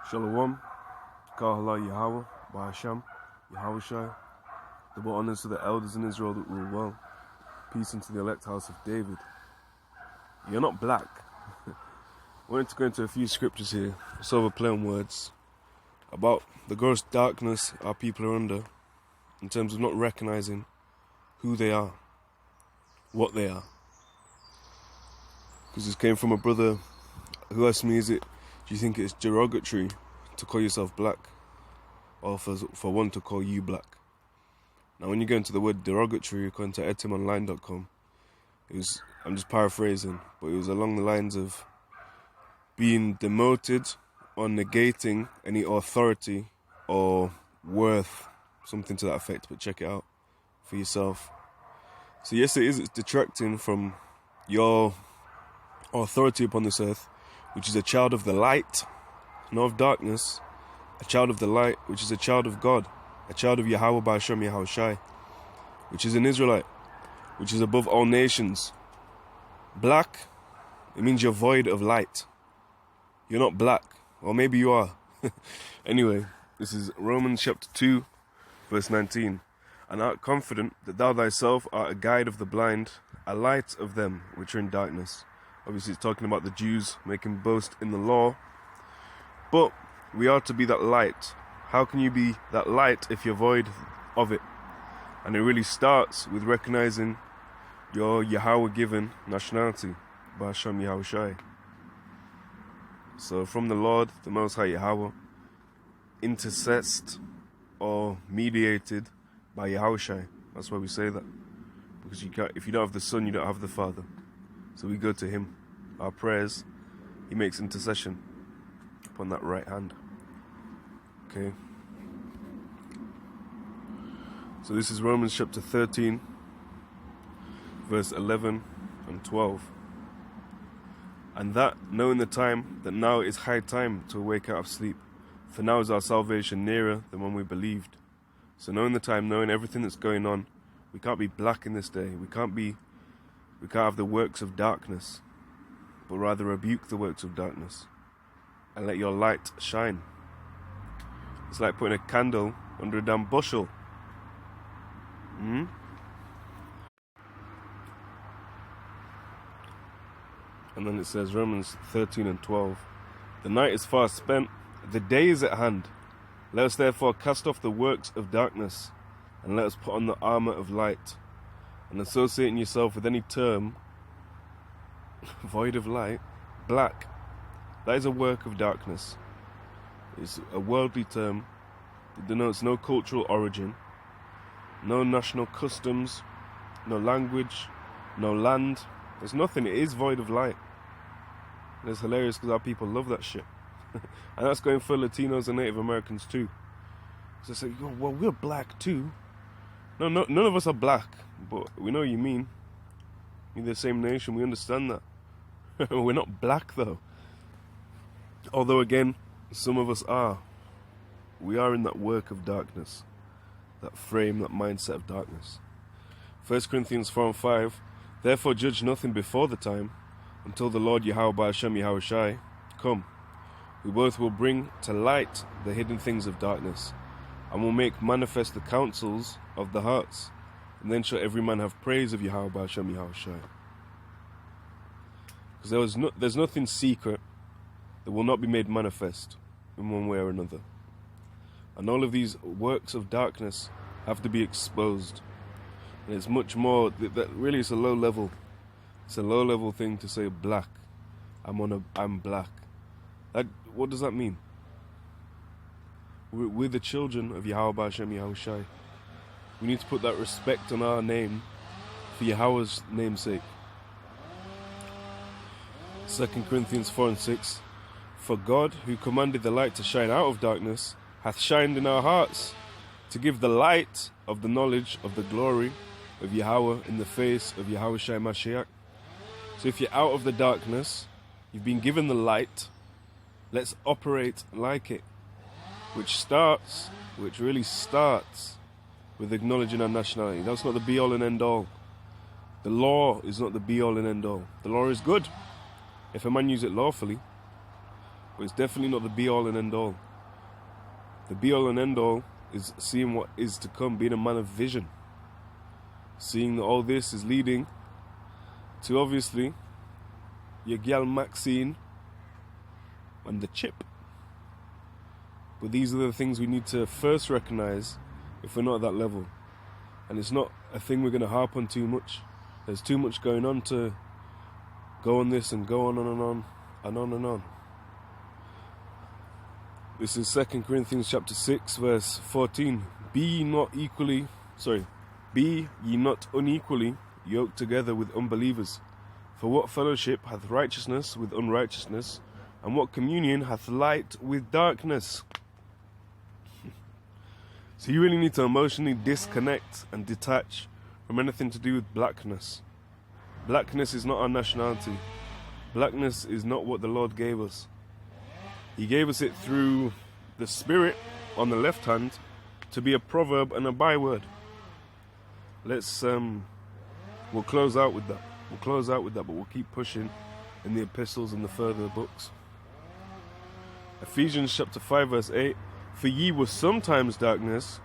Shalom, Yahawah, bahasham, Yahawashi. Double honors to the elders in Israel that rule well. Peace unto the elect house of David. You're not black. I wanted to go into a few scriptures here, sort of a play on words, about the gross darkness our people are under, in terms of not recognizing who they are, what they are. Because this came from a brother who asked me, do you think it's derogatory to call yourself black? Or for one to call you black? Now when you go into the word derogatory, according to etimonline.com, I'm just paraphrasing, but it was along the lines of being demoted or negating any authority or worth, something to that effect, but check it out for yourself. So yes, it's detracting from your authority upon this earth, which is a child of the light, not of darkness, a child of the light, which is a child of God, a child of Yahawah, bahasham, Yahawashi, which is an Israelite, which is above all nations. Black, it means you're void of light. You're not black, or maybe you are. Anyway, this is Romans chapter 2, verse 19. And art confident that thou thyself art a guide of the blind, a light of them which are in darkness. Obviously it's talking about the Jews making boast in the law. But we are to be that light. How can you be that light if you're void of it? And it really starts with recognizing your Yahawah given nationality, bahasham, Yahawashi. So from the Lord, the Most High Yahawah, intercessed or mediated by Yahawashi. That's why we say that. Because if you don't have the Son, you don't have the Father. So we go to Him. Our prayers, He makes intercession upon that right hand. Okay. So this is Romans chapter 13, verse 11 and 12. And that, knowing the time, that now is high time to awake out of sleep. For now is our salvation nearer than when we believed. So knowing the time, knowing everything that's going on, we can't be black in this day. We can't have the works of darkness, but rather rebuke the works of darkness and let your light shine. It's like putting a candle under a damn bushel. And then it says, Romans 13 and 12. The night is far spent, the day is at hand. Let us therefore cast off the works of darkness, and let us put on the armour of light. And associating yourself with any term void of light, black, that is a work of darkness. It's a worldly term. It denotes no cultural origin, no national customs, no language, no land. There's nothing. It is void of light. And it's hilarious because our people love that shit. And that's going for Latinos and Native Americans too. So they say, well, we're black too. No, none of us are black, but we know what you mean. We're the same nation, we understand that. We're not black though. Although again, some of us are. We are in that work of darkness, that frame, that mindset of darkness. 1 Corinthians 4 and 5. Therefore judge nothing before the time, until the Lord Yahawah, bahasham, Yahawashi come, who both will bring to light the hidden things of darkness, and will make manifest the counsels of the hearts. And then shall every man have praise of Yahawah, bahasham, Yahawashi. Because there's nothing secret that will not be made manifest in one way or another. And all of these works of darkness have to be exposed. And it's much more, that really it's a low level. It's a low level thing to say black. I'm black. What does that mean? We're the children of Yahawah, bahasham, Yahawashi. We need to put that respect on our name for Yahweh's namesake. 2 Corinthians 4 and 6. For God, who commanded the light to shine out of darkness, hath shined in our hearts, to give the light of the knowledge of the glory of Yahawah in the face of Yahawashi Mashiach. So if you're out of the darkness, you've been given the light, let's operate like it. Which really starts with acknowledging our nationality. That's not the be-all and end-all. The law is not the be-all and end-all. The law is good if a man use it lawfully. but it's definitely not the be-all and end-all. The be-all and end-all is seeing what is to come, being a man of vision. Seeing that all this is leading to, obviously, your gal Maxine and the chip. But these are the things we need to first recognize if we're not at that level. And it's not a thing we're going to harp on too much. There's too much going on to go on this and go on and on and on and on. This is 2 Corinthians chapter 6 verse 14. Be ye not unequally yoked together with unbelievers. For what fellowship hath righteousness with unrighteousness? And what communion hath light with darkness? So you really need to emotionally disconnect and detach from anything to do with blackness. Blackness is not our nationality. Blackness is not what the Lord gave us. He gave us it through the Spirit on the left hand to be a proverb and a byword. We'll close out with that. But we'll keep pushing in the epistles and the further books. Ephesians chapter 5 verse 8. For ye were sometimes darkness,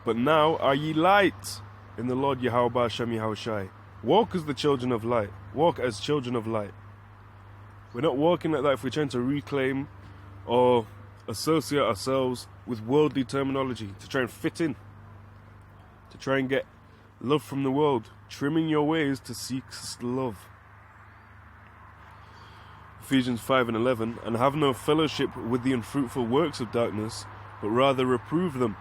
but now are ye light in the Lord Yahawah, bahasham, Yahawashi. Walk as the children of light. Walk as children of light. We're not walking like that if we're trying to reclaim or associate ourselves with worldly terminology, to try and fit in, to try and get love from the world, trimming your ways to seek love. Ephesians 5 and 11, and have no fellowship with the unfruitful works of darkness, but rather reprove them.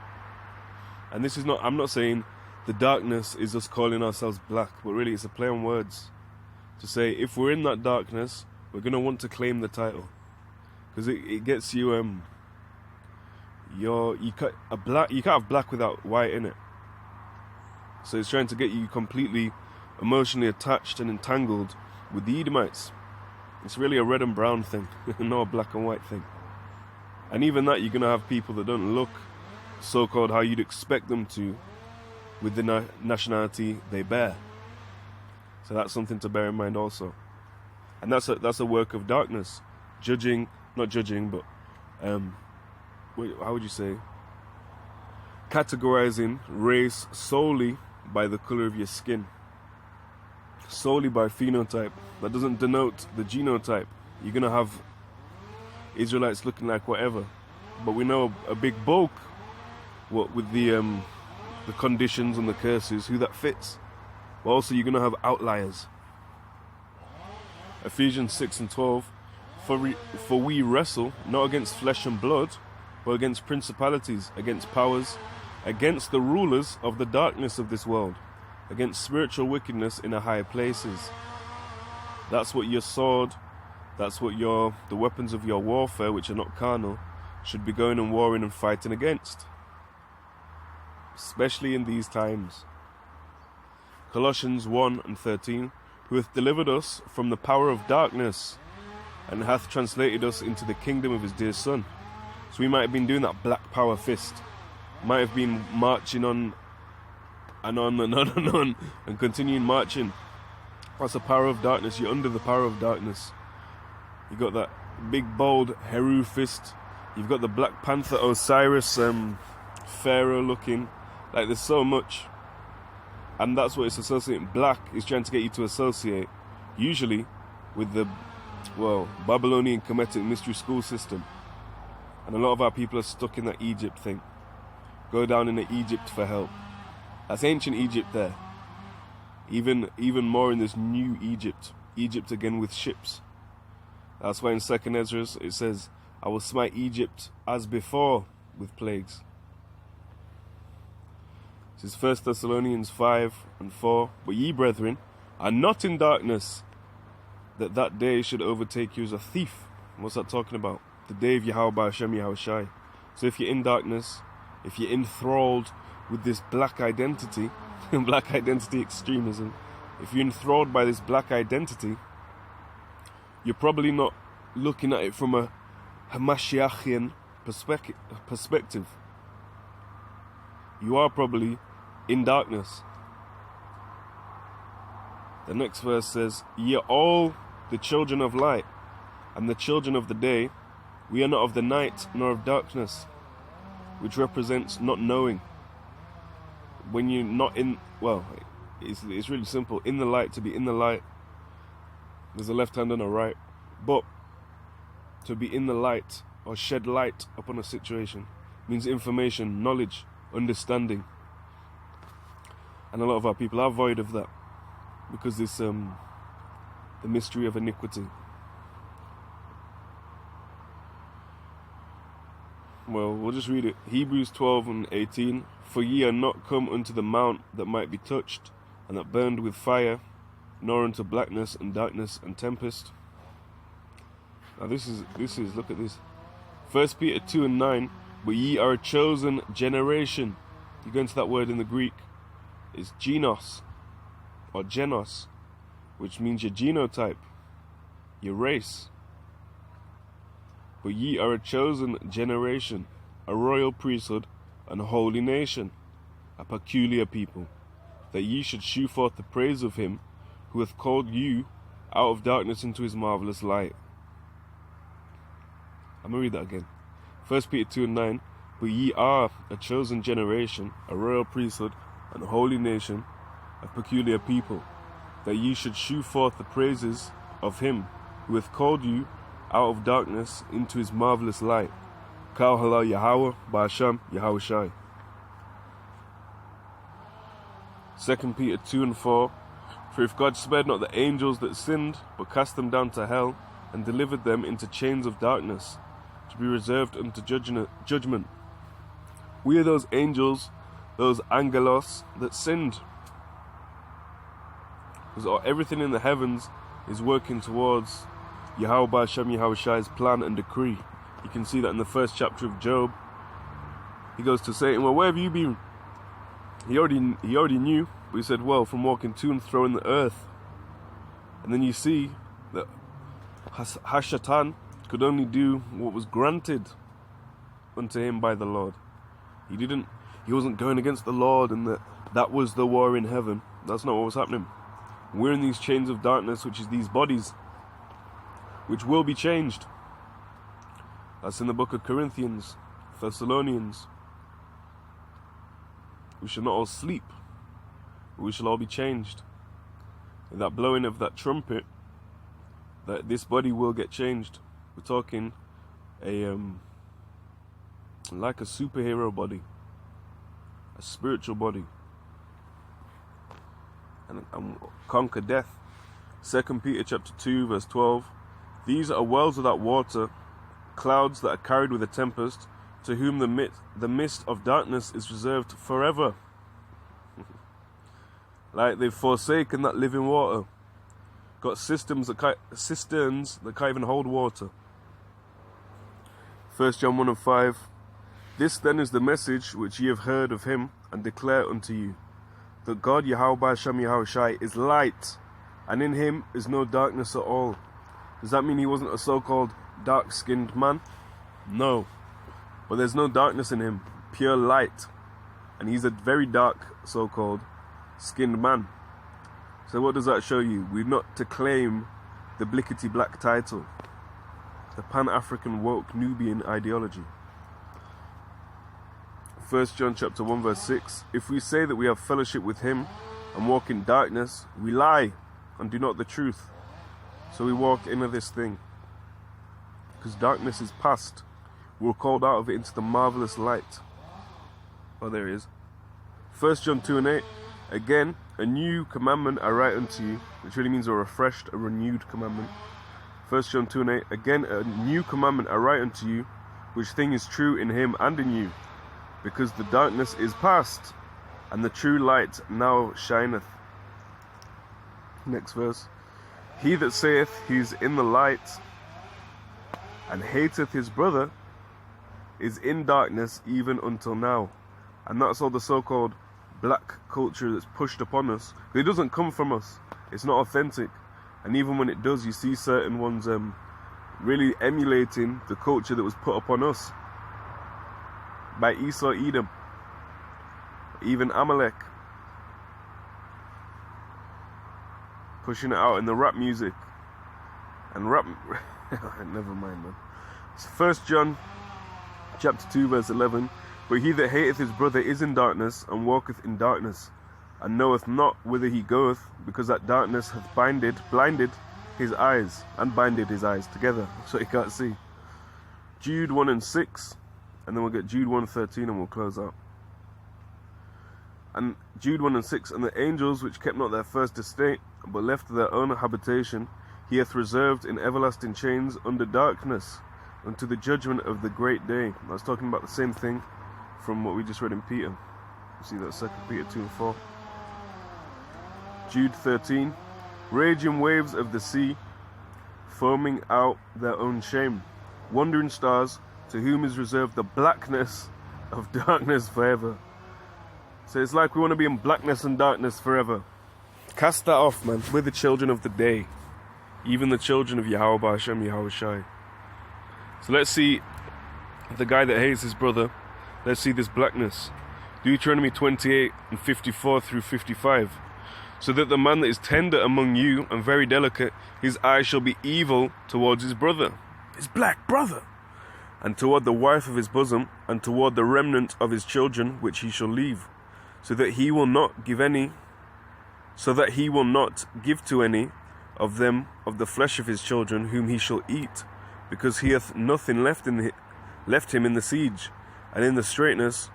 And this is not, I'm not saying the darkness is us calling ourselves black, but really it's a play on words. To say, if we're in that darkness, we're going to want to claim the title. Because it gets you, you can't have black without white in it. So it's trying to get you completely emotionally attached and entangled with the Edomites. It's really a red and brown thing, not a black and white thing. And even that, you're going to have people that don't look so-called how you'd expect them to with the nationality they bear. So that's something to bear in mind also. And that's a work of darkness. Not judging, but how would you say? Categorizing race solely by the color of your skin. Solely by phenotype. That doesn't denote the genotype. You're going to have Israelites looking like whatever. But we know a big bulk, what with the conditions and the curses, who that fits. But also you're going to have outliers. Ephesians 6 and 12. For we wrestle not against flesh and blood, but against principalities, against powers, against the rulers of the darkness of this world, against spiritual wickedness in the higher places. That's what your sword, that's what the weapons of your warfare, which are not carnal, should be going and warring and fighting against. Especially in these times. Colossians 1 and 13, who hath delivered us from the power of darkness, and hath translated us into the kingdom of his dear Son. So we might have been doing that black power fist. Might have been marching on and on and on and on, and continuing marching. That's the power of darkness. You're under the power of darkness. You got that big, bold Heru fist. You've got the Black Panther Osiris, Pharaoh looking. Like there's so much. And that's what it's associating. Black is trying to get you to associate, usually, with the Babylonian Kemetic mystery school system. And a lot of our people are stuck in that Egypt thing. Go down into Egypt for help. That's ancient Egypt there. Even more in this new Egypt. Egypt again with ships. That's why in 2nd Ezra it says, I will smite Egypt as before with plagues. This is 1 Thessalonians 5 and 4. But ye, brethren, are not in darkness, that day should overtake you as a thief. What's that talking about? The day of Yahawah, bahasham, Yahawashi. So if you're in darkness, if you're enthralled with this black identity, black identity extremism, if you're enthralled by this black identity, you're probably not looking at it from a Hamashiachian perspective. You are probably in darkness. The next verse says, ye are all the children of light, and the children of the day. We are not of the night nor of darkness, which represents not knowing. When you're not in, well, it's really simple. In the light, to be in the light, there's a left hand and a right. But to be in the light or shed light upon a situation means information, knowledge, understanding. And a lot of our people are void of that because this the mystery of iniquity. Well, we'll just read it. Hebrews 12:18. For ye are not come unto the mount that might be touched, and that burned with fire, nor unto blackness and darkness and tempest. Now this is look at this. 1 Peter 2:9. But ye are a chosen generation. You go into that word in the Greek. It's genos or genos, which means your genotype, your race. But ye are a chosen generation, a royal priesthood, and a holy nation, a peculiar people, that ye should shew forth the praise of him who hath called you out of darkness into his marvellous light. I'm going to read that again. 1 Peter 2:9. But ye are a chosen generation, a royal priesthood, and a holy nation, a peculiar people, that ye should shew forth the praises of him who hath called you out of darkness into his marvellous light. Yahawah, bahasham, Yahawashi. 2 Peter 2:4. For if God spared not the angels that sinned, but cast them down to hell, and delivered them into chains of darkness, to be reserved unto judgment. We are those angels, those angelos that sinned. Because everything in the heavens is working towards Yahawah, bahasham, Yahawashi's plan and decree. You can see that in the first chapter of Job. He goes to Satan, well, where have you been? He already knew, but he said, well, from walking to and fro in the earth. And then you see that Hashatan could only do what was granted unto him by the Lord. He wasn't going against the Lord, and that was the war in heaven. That's not what was happening. We're in these chains of darkness, which is these bodies, which will be changed. That's in the book of Corinthians, Thessalonians. We shall not all sleep, but we shall all be changed. In that blowing of that trumpet, that this body will get changed. We're talking like a superhero body, a spiritual body, and conquer death. 2 Peter chapter 2 verse 12. These are wells without water, clouds that are carried with a tempest, to whom the mist of darkness is reserved forever. Like they've forsaken that living water. Got cisterns that can't even hold water. 1 John 1:5. This then is the message which ye have heard of him, and declare unto you, that God Yahawah, bahasham, Yahawashi is light, and in him is no darkness at all. Does that mean he wasn't a so-called dark-skinned man? No. But there's no darkness in him, pure light. And he's a very dark, so-called, skinned man. So what does that show you? We're not to claim the blickety-black title, the Pan-African woke Nubian ideology. 1 John chapter 1 verse 6. If we say that we have fellowship with him and walk in darkness, we lie and do not the truth. So we walk into this thing. Because darkness is past. We're called out of it into the marvellous light. Oh, there he is. 1 John 2:8. Again, a new commandment I write unto you, which really means a refreshed, a renewed commandment. 1 John 2:8. Again, a new commandment I write unto you, which thing is true in him and in you, because the darkness is past, and the true light now shineth. Next verse. He that saith he is in the light, and hateth his brother, is in darkness even until now. And that's all the so-called black culture that's pushed upon us. It doesn't come from us. It's not authentic. And even when it does, you see certain ones really emulating the culture that was put upon us by Esau, Edom, even Amalek, pushing it out in the rap music. And rap, never mind, man. It's 1 John chapter 2 verse 11. But he that hateth his brother is in darkness, and walketh in darkness, and knoweth not whither he goeth, because that darkness hath blinded his eyes, and binded his eyes together, so he can't see. Jude 1 and 6, and then we'll get Jude 1:13 and we'll close out. And Jude 1 and 6, and the angels which kept not their first estate, but left their own habitation, he hath reserved in everlasting chains under darkness, unto the judgment of the great day. That's talking about the same thing from what we just read in Peter. You see that 2 Peter 2 and 4. Jude 13, raging waves of the sea, foaming out their own shame, wandering stars, to whom is reserved the blackness of darkness forever. So it's like we want to be in blackness and darkness forever. Cast that off, man. We're the children of the day, even the children of Yahawah, bahasham, Yahawashi. So let's see the guy that hates his brother. Let's see this blackness. Deuteronomy 28 and 54 through 55. So that the man that is tender among you and very delicate, his eye shall be evil towards his brother, his black brother, and toward the wife of his bosom, and toward the remnant of his children which he shall leave, so that he will not give to any of them of the flesh of his children whom he shall eat, because he hath nothing left him in the siege, and in the straitness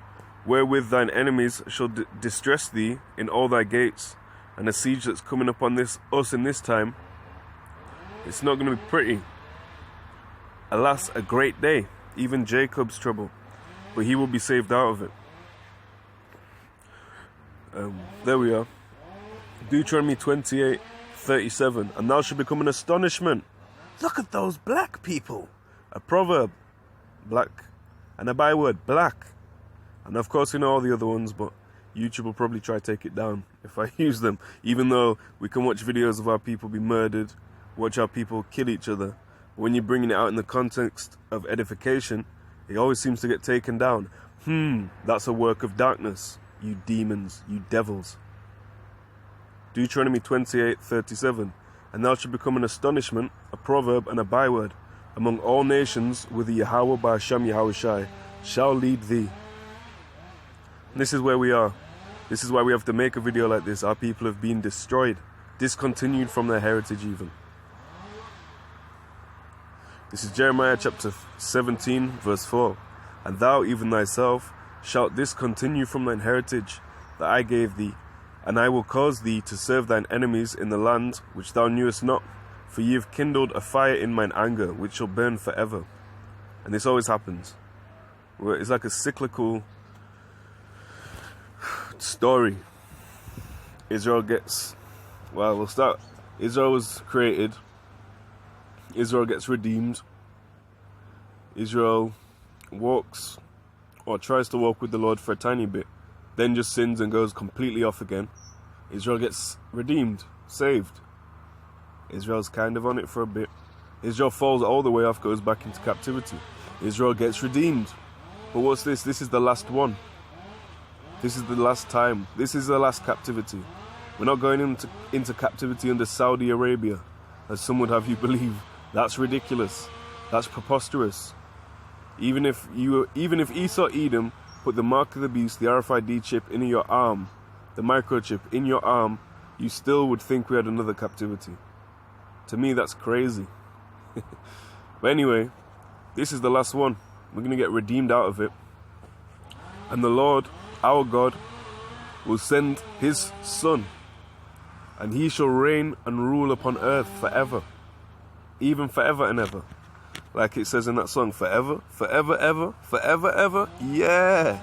wherewith thine enemies shall distress thee in all thy gates. And the siege that's coming upon us in this time, it's not going to be pretty. Alas, a great day, even Jacob's trouble, but he will be saved out of it. There we are. Deuteronomy 28:37, and thou shalt become an astonishment. Look at those black people. A proverb, black, and a byword, black. And of course, you know all the other ones, but YouTube will probably try to take it down if I use them, even though we can watch videos of how people be murdered, watch how people kill each other. But when you're bringing it out in the context of edification, it always seems to get taken down. That's a work of darkness, you demons, you devils. Deuteronomy 28:37, and thou shalt become an astonishment, a proverb, and a byword among all nations, with the Yahawah, bahasham, Yahawashi shall lead thee. And this is where we are. This is why we have to make a video like this. Our people have been destroyed, discontinued from their heritage even. This is Jeremiah chapter 17 verse 4. And thou even thyself shalt discontinue from thine heritage that I gave thee, and I will cause thee to serve thine enemies in the land which thou knewest not, for ye have kindled a fire in mine anger, which shall burn forever. And this always happens. It's like a cyclical story. Israel gets, we'll start. Israel was created. Israel gets redeemed. Israel walks, or tries to walk with the Lord for a tiny bit, then just sins and goes completely off again. Israel gets redeemed, saved. Israel's kind of on it for a bit. Israel falls all the way off, goes back into captivity. Israel gets redeemed. But what's this? This is the last one. This is the last time. This is the last captivity. We're not going into captivity under Saudi Arabia, as some would have you believe. That's ridiculous. That's preposterous. Even if Esau Edom put the mark of the beast, the RFID chip, in your arm, the microchip in your arm, you still would think we had another captivity. To me, that's crazy. But anyway, this is the last one. We're going to get redeemed out of it. And the Lord, our God, will send his Son, and he shall reign and rule upon earth forever, even forever and ever. Like it says in that song, forever, forever, ever, forever, ever, yeah.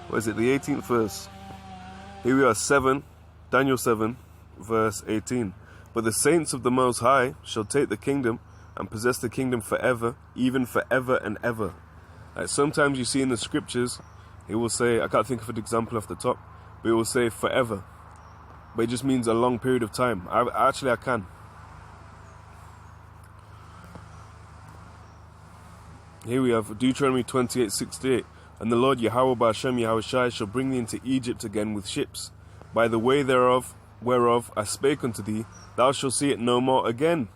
What is it, the 18th verse? Here we are, Daniel 7, verse 18. But the saints of the Most High shall take the kingdom and possess the kingdom forever, even forever and ever. Like sometimes you see in the scriptures, it will say, I can't think of an example off the top, but it will say forever. But it just means a long period of time. I can. Here we have Deuteronomy 28:68. And the Lord Yahawah bahasham Yahawashi shall bring thee into Egypt again with ships, by the way whereof I spake unto thee, thou shalt see it no more again.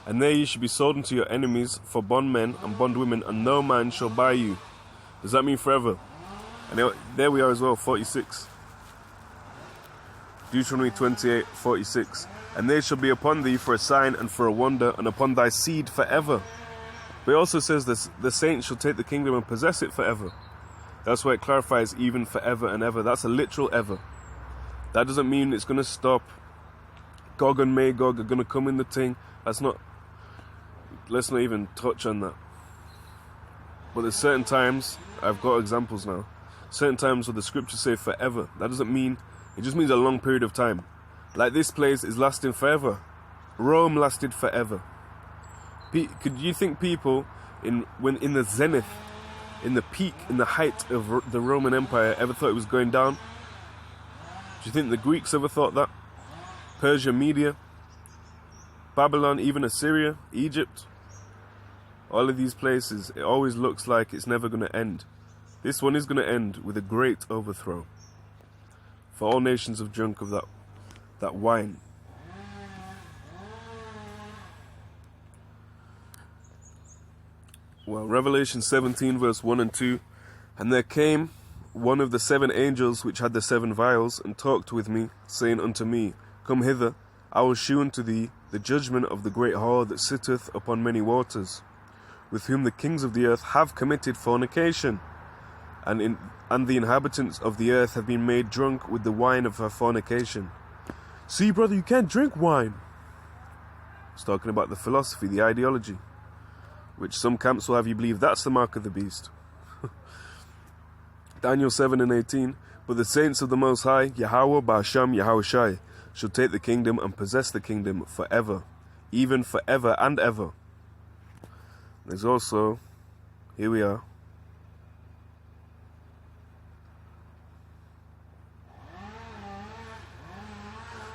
And there ye shall be sold unto your enemies for bondmen and bondwomen, and no man shall buy you. Does that mean forever? And there we are as well, 46. Deuteronomy 28:46. And they shall be upon thee for a sign and for a wonder, and upon thy seed forever. But it also says this, the saints shall take the kingdom and possess it forever. That's why it clarifies even forever and ever. That's a literal ever. That doesn't mean it's going to stop. Gog and Magog are going to come in the thing. That's not... Let's not even touch on that. But there's certain times, I've got examples now, certain times where the scriptures say forever. That doesn't mean... It just means a long period of time. Like this place is lasting forever. Rome lasted forever. Could you think people in the zenith, in the peak, in the height of the Roman Empire ever thought it was going down? Do you think the Greeks ever thought that? Persia, Media, Babylon, even Assyria, Egypt, all of these places, it always looks like it's never going to end. This one is going to end with a great overthrow. For all nations have drunk of that wine. Well, Revelation 17 verse 1 and 2. And there came one of the 7 angels which had the 7 vials, and talked with me, saying unto me, Come hither, I will shew unto thee the judgment of the great whore that sitteth upon many waters, with whom the kings of the earth have committed fornication, and the inhabitants of the earth have been made drunk with the wine of her fornication. See, brother, you can't drink wine. It's talking about the philosophy, the ideology, which some camps will have you believe that's the mark of the beast. Daniel 7 and 18. But the saints of the Most High, Yahawah, bahasham, Yahawashi, shall take the kingdom and possess the kingdom forever, even forever and ever. There's also, here we are.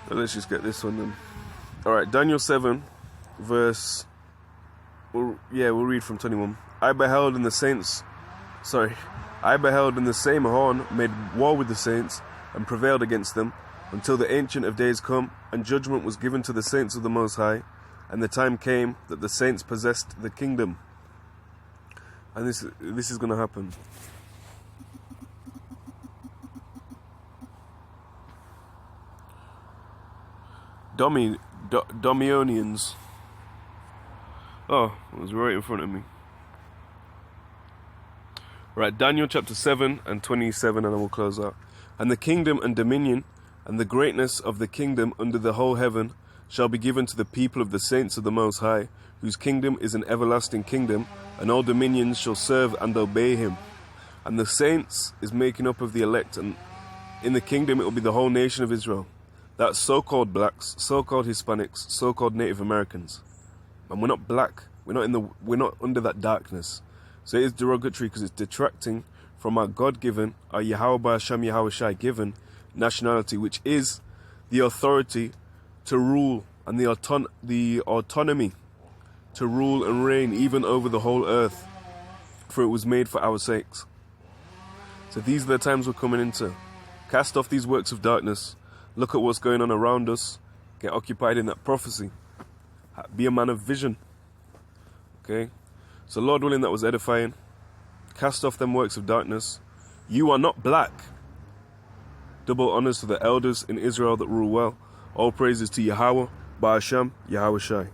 Well, let's just get this one then. Alright, Daniel 7, verse... we'll read from 21. I beheld in the same horn made war with the saints, and prevailed against them, until the Ancient of Days come, and judgment was given to the saints of the Most High, and the time came that the saints possessed the kingdom. And this is going to happen. Domionians. Oh, it was right in front of me. Right, Daniel chapter 7 and 27, and I will close out. And the kingdom and dominion, and the greatness of the kingdom under the whole heaven, shall be given to the people of the saints of the Most High, whose kingdom is an everlasting kingdom, and all dominions shall serve and obey him. And the saints is making up of the elect, and in the kingdom it will be the whole nation of Israel. That's so-called blacks, so-called Hispanics, so-called Native Americans. And we're not black. We're not under that darkness. So it is derogatory because it's detracting from our God-given, our Yahawah, bahasham, Yahawashi given nationality, which is the authority to rule and the autonomy to rule and reign even over the whole earth, for it was made for our sakes. So these are the times we're coming into. Cast off these works of darkness. Look at what's going on around us. Get occupied in that prophecy. Be a man of vision. Okay? So Lord willing, that was edifying. Cast off them works of darkness. You are not black. Double honors to the elders in Israel that rule well. All praises to Yahawah, bahasham, Yahawashi.